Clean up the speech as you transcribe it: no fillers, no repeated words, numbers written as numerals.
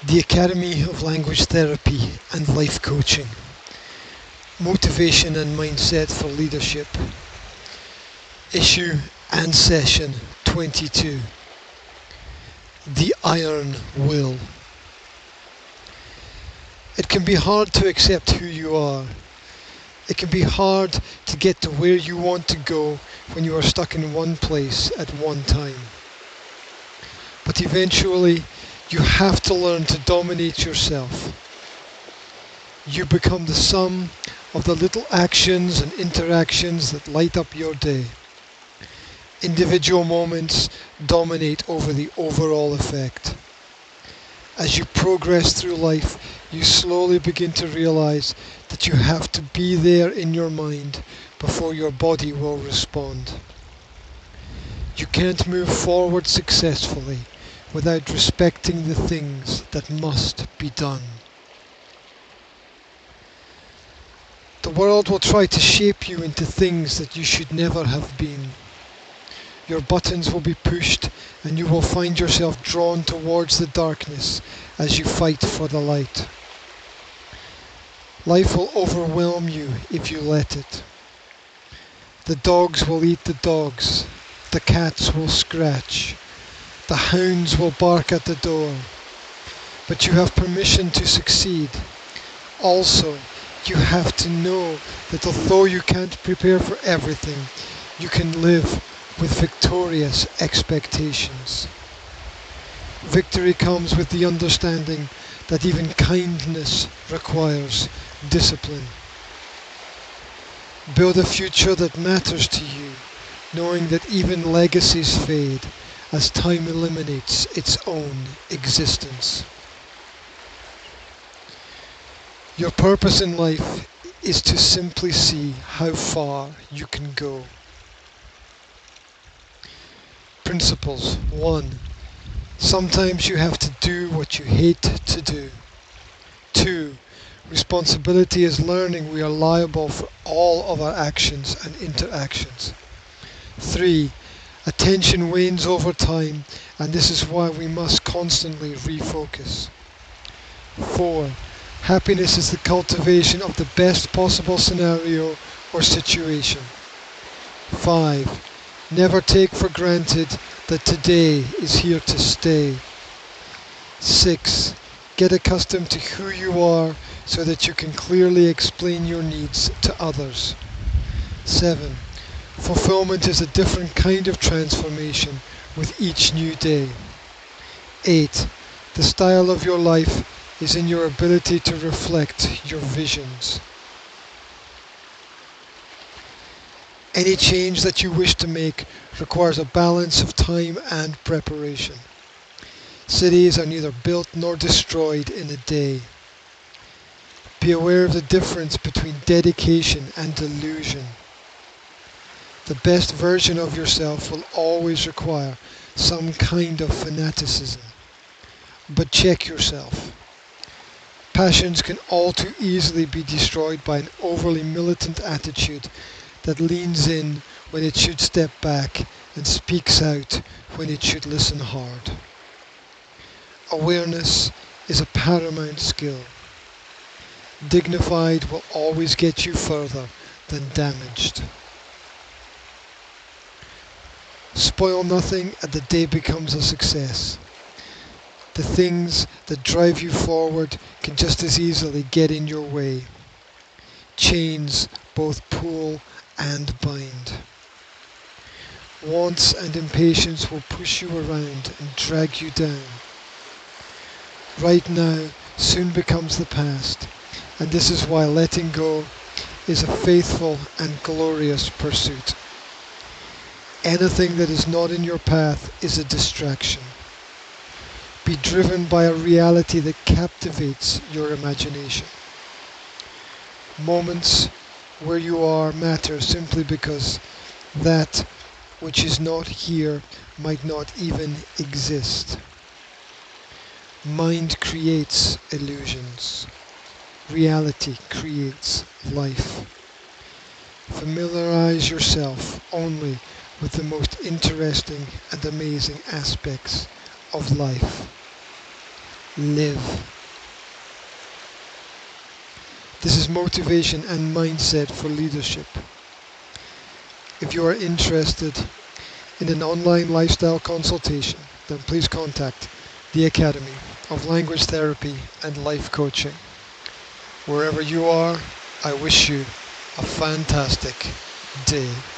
the Academy of Language Therapy and Life Coaching, Motivation and Mindset for Leadership, Issue and Session 22, The Iron Will. It can be hard to accept who you are. It can be hard to get to where you want to go when you are stuck in one place at one time. But eventually, you have to learn to dominate yourself. You become the sum of the little actions and interactions that light up your day. Individual moments dominate over the overall effect. As you progress through life, you slowly begin to realize that you have to be there in your mind before your body will respond. You can't move forward successfully without respecting the things that must be done. The world will try to shape you into things that you should never have been. Your buttons will be pushed and you will find yourself drawn towards the darkness as you fight for the light. Life will overwhelm you if you let it. The dogs will eat the dogs. The cats will scratch. The hounds will bark at the door. But you have permission to succeed. Also, you have to know that although you can't prepare for everything, you can live with victorious expectations. Victory comes with the understanding that even kindness requires discipline. Build a future that matters to you, knowing that even legacies fade as time eliminates its own existence. Your purpose in life is to simply see how far you can go. Principles. 1. Sometimes you have to do what you hate to do. 2. Responsibility is learning we are liable for all of our actions and interactions. 3. Attention wanes over time, and this is why we must constantly refocus. 4. Happiness is the cultivation of the best possible scenario or situation. 5. Never take for granted that today is here to stay. 6. Get accustomed to who you are so that you can clearly explain your needs to others. 7. Fulfillment is a different kind of transformation with each new day. 8. The style of your life is in your ability to reflect your visions. Any change that you wish to make requires a balance of time and preparation. Cities are neither built nor destroyed in a day. Be aware of the difference between dedication and delusion. The best version of yourself will always require some kind of fanaticism. But check yourself. Passions can all too easily be destroyed by an overly militant attitude that leans in when it should step back and speaks out when it should listen hard. Awareness is a paramount skill. Dignified will always get you further than damaged. Spoil nothing and the day becomes a success. The things that drive you forward can just as easily get in your way. Chains both pull and bind. Wants and impatience will push you around and drag you down. Right now soon becomes the past, and this is why letting go is a faithful and glorious pursuit. Anything that is not in your path is a distraction. Be driven by a reality that captivates your imagination. Moments where you are matter simply because that which is not here might not even exist. Mind creates illusions. Reality creates life. Familiarize yourself only with the most interesting and amazing aspects of life. live. This is motivation and mindset for leadership. If you are interested in an online lifestyle consultation, then please contact the Academy of Language Therapy and Life Coaching. Wherever you are, I wish you a fantastic day.